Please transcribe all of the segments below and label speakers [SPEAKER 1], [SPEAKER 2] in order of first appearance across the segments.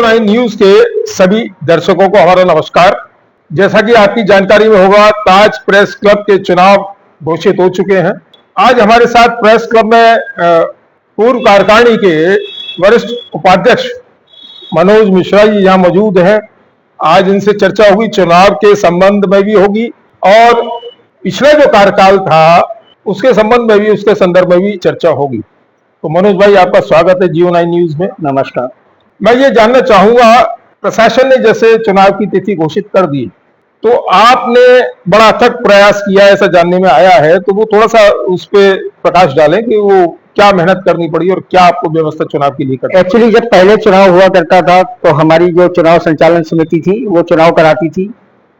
[SPEAKER 1] 9 news के सभी दर्शकों को हमारा नमस्कार। जैसा कि आपकी जानकारी में होगा, ताज प्रेस क्लब के चुनाव घोषित हो चुके हैं। आज हमारे साथ प्रेस क्लब में पूर्व कार्यकारिणी के वरिष्ठ उपाध्यक्ष मनोज मिश्रा जी यहाँ मौजूद हैं। आज इनसे चर्चा होगी, चुनाव के संबंध में भी होगी और पिछला जो कार्यकाल था उसके संबंध में भी, उसके संदर्भ में भी चर्चा होगी। तो मनोज भाई, आपका स्वागत है जियो 9 न्यूज में।
[SPEAKER 2] नमस्कार।
[SPEAKER 1] मैं ये जानना चाहूंगा, प्रशासन ने जैसे चुनाव की तिथि घोषित कर दी तो आपने बड़ा अथक प्रयास किया, ऐसा जानने में आया है, तो वो थोड़ा सा उस पर प्रकाश डालें कि वो क्या मेहनत करनी पड़ी और क्या आपको व्यवस्था चुनाव के लिए करनी।
[SPEAKER 2] एक्चुअली जब पहले चुनाव हुआ करता था तो हमारी जो चुनाव संचालन समिति थी वो चुनाव कराती थी,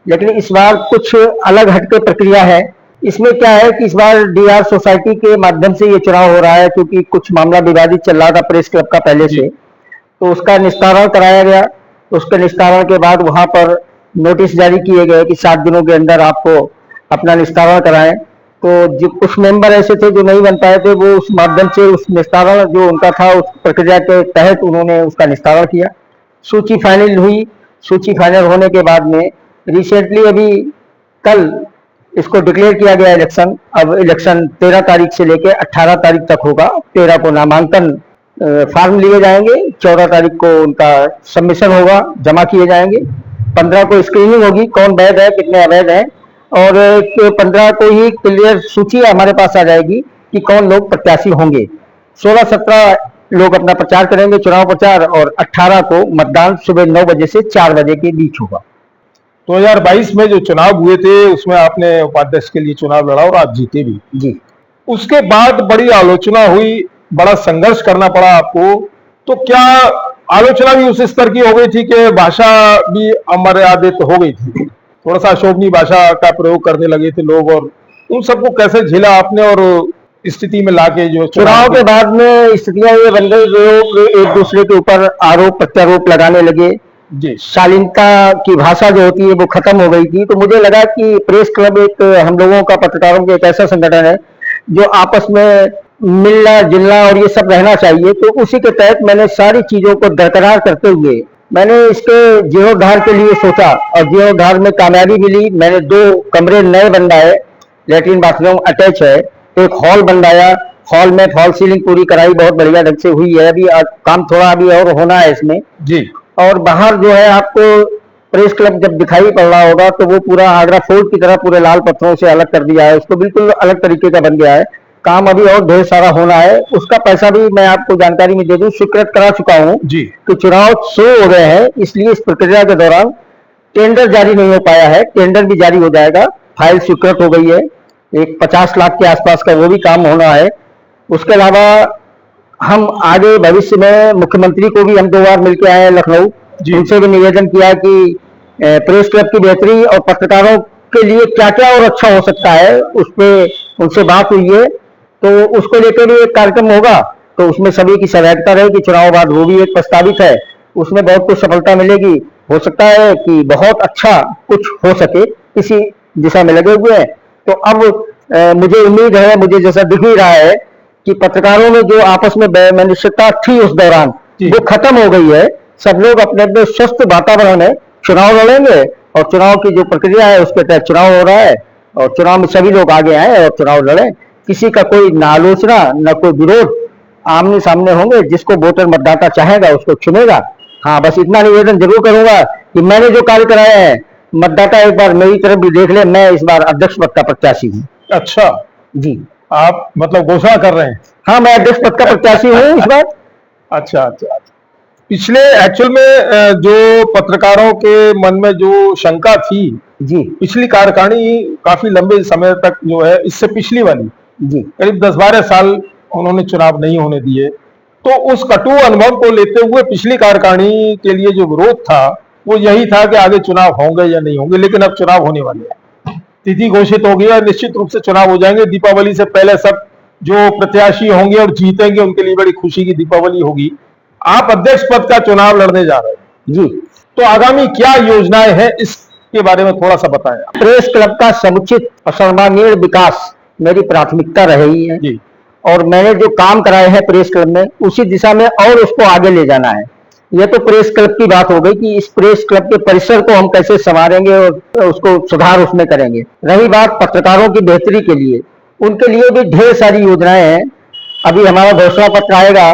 [SPEAKER 2] लेकिन इस बार कुछ अलग हटके प्रक्रिया है। इसमें क्या है कि इस बार डीआर सोसाइटी के माध्यम से ये चुनाव हो रहा है, क्योंकि कुछ मामला विवादित चल रहा था प्रेस क्लब का पहले से, तो उसका निस्तारण कराया गया। उसके निस्तारण के बाद वहां पर नोटिस जारी किए गए कि 7 दिनों के अंदर आपको अपना निस्तारण कराएं। तो जो कुछ मेंबर ऐसे थे जो नहीं बन पाए थे, वो उस माध्यम से उस निस्तारण जो उनका था उस प्रक्रिया के तहत उन्होंने उसका निस्तारण किया। सूची फाइनल हुई। सूची फाइनल होने के बाद में रिसेंटली अभी कल इसको डिक्लेयर किया गया इलेक्शन। अब इलेक्शन 13 तारीख से लेकर 18 तारीख तक होगा। 13 को नामांकन फार्म लिए जाएंगे, 14 तारीख को उनका सबमिशन होगा, जमा किए जाएंगे। 15 को स्क्रीनिंग होगी, कौन वैध है कितने अवैध है, और 15 को ही क्लियर सूची हमारे पास आ जाएगी कि कौन लोग प्रत्याशी होंगे। 16-17 लोग अपना प्रचार करेंगे, चुनाव प्रचार, और 18 को मतदान सुबह 9 बजे से 4 बजे के बीच होगा।
[SPEAKER 1] 2022 में जो चुनाव हुए थे उसमें आपने उपाध्यक्ष के लिए चुनाव लड़ा और आप जीते भी
[SPEAKER 2] जी।
[SPEAKER 1] उसके बाद बड़ी आलोचना हुई, बड़ा संघर्ष करना पड़ा आपको। तो क्या आलोचना भी उस स्तर की हो गई थी कि भाषा भी अमर्यादित हो गई थी, थोड़ा सा अशोभनीय भाषा का प्रयोग करने लगे थे लोग, और उन सबको कैसे झेला आपने और स्थिति में लाके जो
[SPEAKER 2] चुनाव के बाद में स्थितियां ये बन गई, लोग एक दूसरे के ऊपर आरोप प्रत्यारोप लगाने लगे जी। शालीनता की भाषा जो होती है वो खत्म हो गई थी। तो मुझे लगा कि प्रेस क्लब एक हम लोगों का, पत्रकारों का एक ऐसा संगठन है जो आपस में मिलना जुलना और ये सब रहना चाहिए। तो उसी के तहत मैंने सारी चीजों को बरकरार करते हुए मैंने इसके जीर्णोद्धार के लिए सोचा और जीर्णोद्धार में कामयाबी मिली। मैंने 2 कमरे नए बनवाए, लेटरिन बाथरूम अटैच है। एक हॉल बनवाया, हॉल में फॉल सीलिंग पूरी कराई, बहुत बढ़िया ढंग से हुई है। अभी काम थोड़ा अभी और होना है इसमें जी। और बाहर जो है आपको प्रेस क्लब जब दिखाई पड़ रहा होगा तो वो पूरा आगरा फोर्ट की तरह पूरे लाल पत्थरों से अलग कर दिया है, उसको बिल्कुल अलग तरीके का बन गया है। काम अभी और ढेर सारा होना है, उसका पैसा भी मैं आपको जानकारी में दे दूं, स्वीकृत करा चुका हूं जी। तो चुनाव शुरू हो गए हैं, इसलिए इस प्रक्रिया के दौरान टेंडर जारी नहीं हो पाया है। टेंडर भी जारी हो जाएगा, फाइल स्वीकृत हो गई है। एक 50 लाख के आसपास का वो भी काम होना है। उसके अलावा हम आगे भविष्य में मुख्यमंत्री को भी हम 2 बार मिलकर आए हैं लखनऊ, उनसे भी निवेदन किया कि प्रेस क्लब की बेहतरी और पत्रकारों के लिए क्या क्या और अच्छा हो सकता है, उस पर उनसे बात हुई है। तो उसको लेकर भी एक कार्यक्रम होगा, तो उसमें सभी की सहभागिता रहेगी। चुनाव बाद वो भी एक प्रस्तावित है, उसमें बहुत कुछ सफलता मिलेगी। हो सकता है कि बहुत अच्छा कुछ हो सके, इसी दिशा में लगे हुए हैं। तो अब मुझे उम्मीद है, मुझे जैसा दिख ही रहा है कि पत्रकारों में जो आपस में वैमनस्यता थी उस दौरान वो खत्म हो गई है। सब लोग अपने अपने स्वस्थ वातावरण में चुनाव लड़ेंगे और चुनाव की जो प्रक्रिया है उसके तहत चुनाव हो रहा है और चुनाव में सभी लोग आगे आए और चुनाव लड़ें। किसी का कोई न आलोचना न कोई विरोध, आमने सामने होंगे। जिसको वोटर मतदाता चाहेगा उसको चुनेगा। हाँ, बस इतना निवेदन जरूर करूंगा कि मैंने जो कार्य कराया है मतदाता एक बार मेरी तरफ भी देख ले। मैं इस बार अध्यक्ष पद का प्रत्याशी हूँ।
[SPEAKER 1] अच्छा
[SPEAKER 2] जी,
[SPEAKER 1] आप मतलब घोषणा कर रहे हैं?
[SPEAKER 2] हाँ, मैं अध्यक्ष पद का प्रत्याशी हूँ इस बार।
[SPEAKER 1] अच्छा अच्छा। पिछले एक्चुअल में जो पत्रकारों के मन में जो शंका थी जी, पिछली कार्यकारिणी काफी लंबे समय तक जो है, इससे पिछली वाली जी करीब 10-12 साल उन्होंने चुनाव नहीं होने दिए। तो उस कटु अनुभव को लेते हुए पिछली कार्यकारिणी के लिए जो विरोध था वो यही था कि आगे चुनाव होंगे या नहीं होंगे। लेकिन अब चुनाव होने वाले हैं, तिथि घोषित हो गई है, निश्चित रूप से चुनाव हो जाएंगे। दीपावली से पहले सब जो प्रत्याशी होंगे और जीतेंगे उनके लिए बड़ी खुशी की दीपावली होगी। आप अध्यक्ष पद का चुनाव लड़ने जा रहे हैं जी, तो आगामी क्या योजनाएं हैं इसके बारे में थोड़ा सा बताएं।
[SPEAKER 2] प्रेस क्लब का समुचित और सर्वांगीण विकास मेरी प्राथमिकता रही है जी। और मैंने जो काम कराए हैं प्रेस क्लब में उसी दिशा में और उसको आगे ले जाना है। ये तो प्रेस क्लब की बात हो गई कि इस प्रेस क्लब के परिसर को हम कैसे संवारेंगे और उसको सुधार उसमें करेंगे। रही बात पत्रकारों की बेहतरी के लिए, उनके लिए भी ढेर सारी योजनाएं हैं। अभी हमारा घोषणा पत्र आएगा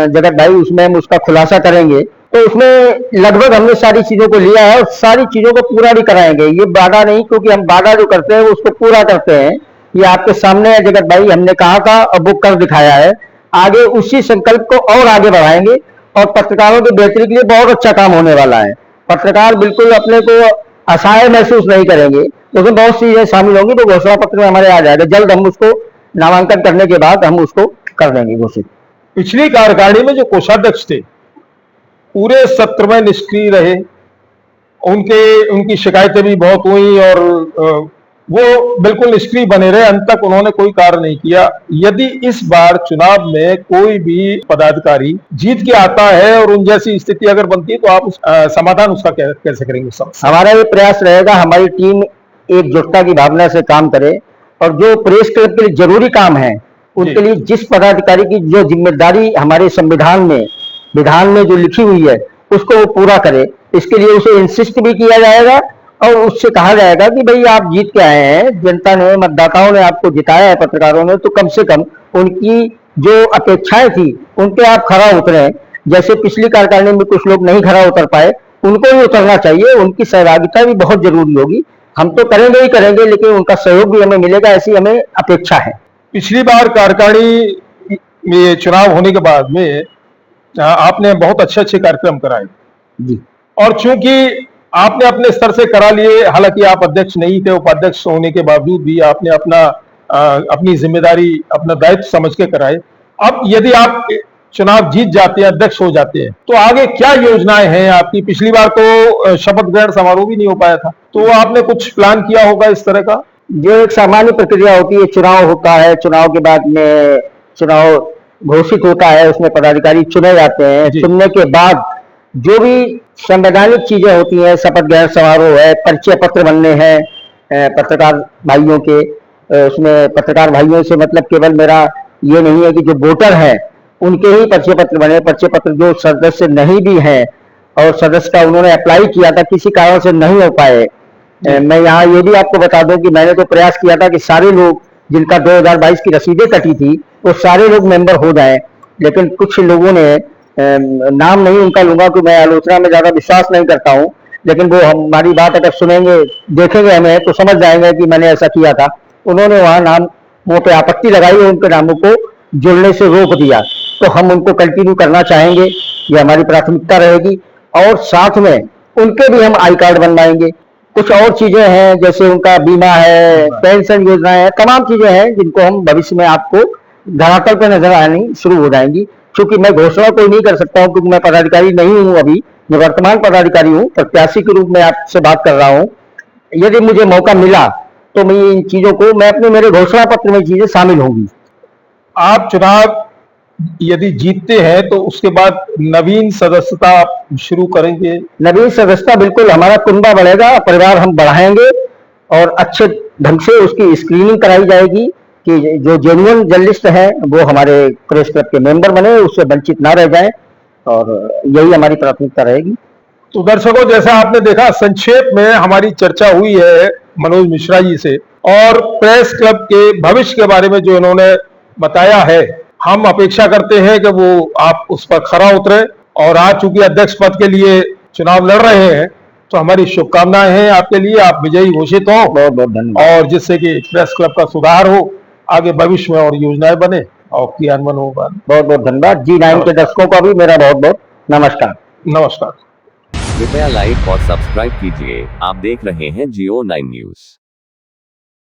[SPEAKER 2] जगत भाई, उसमें हम उसका खुलासा करेंगे। तो उसमें लगभग हमने सारी चीजों को लिया है और सारी चीजों को पूरा भी कराएंगे। ये वादा नहीं, क्योंकि हम वादा जो करते हैं उसको पूरा करते हैं। ये आपके सामने है जगत भाई, हमने कहा था और वो कर दिखाया है। आगे उसी संकल्प को और आगे बढ़ाएंगे और पत्रकारों की बेहतरी के लिए बहुत अच्छा काम होने वाला है। पत्रकार बिल्कुल अपने को असहाय महसूस नहीं करेंगे, उसमें बहुत सी चीजें शामिल होंगी। तो घोषणा पत्र में हमारे आ जाएगा, जल्द हम उसको नामांकन करने के बाद हम उसको कर देंगे घोषित।
[SPEAKER 1] पिछली कार्यकारिणी में जो कोषाध्यक्ष थे पूरे सत्र में निष्क्रिय रहे, उनकी शिकायतें भी बहुत हुई और वो बिल्कुल निष्क्रिय बने रहे, अंत तक उन्होंने कोई कार्य नहीं किया। यदि इस बार चुनाव में कोई भी पदाधिकारी जीत के आता है और उन जैसी स्थिति अगर बनती है तो आप समाधान उसका कैसे करेंगे?
[SPEAKER 2] हमारा ये प्रयास रहेगा, हमारी टीम एकजुटता की भावना से काम करे और जो प्रेस क्लब के लिए जरूरी काम है उनके लिए जिस पदाधिकारी की जो जिम्मेदारी हमारे संविधान में विधान में जो लिखी हुई है उसको वो पूरा करे। इसके लिए उसे इंसिस्ट भी किया जाएगा और उससे कहा जाएगा कि भाई आप जीत के आए हैं, जनता ने, मतदाताओं ने आपको जिताया है, पत्रकारों ने, तो कम से कम उनकी जो अपेक्षाएं थी उन पे आप खरा उतरे। जैसे पिछली कार्यकारिणी में कुछ लोग नहीं खरा उतर पाए, उनको भी उतरना चाहिए, उनकी सहभागिता भी बहुत जरूरी होगी। हम तो करेंगे ही करेंगे, लेकिन उनका सहयोग भी हमें मिलेगा, ऐसी हमें अपेक्षा है।
[SPEAKER 1] पिछली बार कार्यकारिणी में चुनाव होने के बाद में आपने बहुत अच्छे कार्यक्रम कराए
[SPEAKER 2] जी,
[SPEAKER 1] और चूंकि आपने अपने स्तर से करा लिए, हालांकि आप अध्यक्ष नहीं थे, उपाध्यक्ष होने के बावजूद भी आपने अपनी जिम्मेदारी, अपना दायित्व समझ के कराए। अब यदि आप चुनाव जीत जाते हैं, अध्यक्ष हो जाते हैं, तो आगे क्या योजनाएं हैं आपकी? पिछली बार तो शपथ ग्रहण समारोह भी नहीं हो पाया था, तो आपने कुछ प्लान किया होगा इस तरह का?
[SPEAKER 2] जो एक सामान्य प्रक्रिया होती है, चुनाव होता है, चुनाव के बाद में चुनाव घोषित होता है, उसमें पदाधिकारी चुने जाते हैं। चुनने के बाद जो भी संवैधानिक चीजें होती हैं, शपथ ग्रहण समारोह है, परिचय पत्र बनने हैं पत्रकार भाइयों के। उसमें पत्रकार भाइयों से मतलब केवल मेरा ये नहीं है कि जो वोटर है उनके ही परिचय पत्र बने। परिचय पत्र जो सदस्य नहीं भी हैं और सदस्य का उन्होंने अप्लाई किया था, किसी कारण से नहीं हो पाए, मैं यहाँ ये भी आपको बता दूं कि मैंने तो प्रयास किया था कि सारे लोग जिनका 2022 की रसीदें कटी थी वो सारे लोग मेंबर हो जाएं, लेकिन कुछ लोगों ने, नाम नहीं उनका लूंगा कि मैं आलोचना में ज्यादा विश्वास नहीं करता हूं, लेकिन वो हमारी बात अगर सुनेंगे, देखेंगे हमें, तो समझ जाएंगे कि मैंने ऐसा किया था। उन्होंने वहां नामों पे आपत्ति लगाई और उनके नामों को जुड़ने से रोक दिया। तो हम उनको कंटिन्यू करना चाहेंगे, ये हमारी प्राथमिकता रहेगी। और साथ में उनके भी हम आई कार्ड बनवाएंगे। कुछ और चीजें हैं, जैसे उनका बीमा है, पेंशन योजनाएं हैं, तमाम चीजें हैं जिनको हम भविष्य में आपको धरातल पर नजर आनी शुरू हो जाएंगी। क्योंकि मैं घोषणा कोई नहीं कर सकता हूं, क्योंकि मैं पदाधिकारी नहीं हूं, अभी मैं वर्तमान पदाधिकारी हूं, प्रत्याशी के रूप में आपसे बात कर रहा हूं। यदि मुझे मौका मिला तो मैं इन चीजों को, मैं अपने मेरे घोषणा पत्र में चीजें शामिल होंगी।
[SPEAKER 1] आप चुनाव यदि जीतते हैं तो उसके बाद नवीन सदस्यता शुरू करेंगे?
[SPEAKER 2] नवीन सदस्यता बिल्कुल, हमारा कुनबा बढ़ेगा, परिवार हम बढ़ाएंगे और अच्छे ढंग से उसकी स्क्रीनिंग कराई जाएगी कि जो जेन्युइन जर्नलिस्ट है वो हमारे प्रेस क्लब के मेंबर बने, उससे वंचित ना रह जाए, और यही हमारी प्राथमिकता रहेगी।
[SPEAKER 1] तो दर्शकों, जैसा आपने देखा, संक्षेप में हमारी चर्चा हुई है मनोज मिश्रा जी से और प्रेस क्लब के भविष्य के बारे में जो इन्होंने बताया है। हम अपेक्षा करते हैं कि वो आप उस पर खरा उतरे और आज चूंकि अध्यक्ष पद के लिए चुनाव लड़ रहे हैं तो हमारी शुभकामनाएं हैं आपके लिए, आप विजयी घोषित हो।
[SPEAKER 2] बहुत बहुत धन्यवाद।
[SPEAKER 1] और जिससे कि प्रेस क्लब का सुधार हो, आगे भविष्य में और योजनाएं बने और क्रियान्वयन होगा।
[SPEAKER 2] बहुत बहुत धन्यवाद। G9 के दर्शकों का भी मेरा बहुत बहुत नमस्कार।
[SPEAKER 1] नमस्कार।
[SPEAKER 3] कृपया लाइक और सब्सक्राइब कीजिए। आप देख रहे हैं Geo9 न्यूज।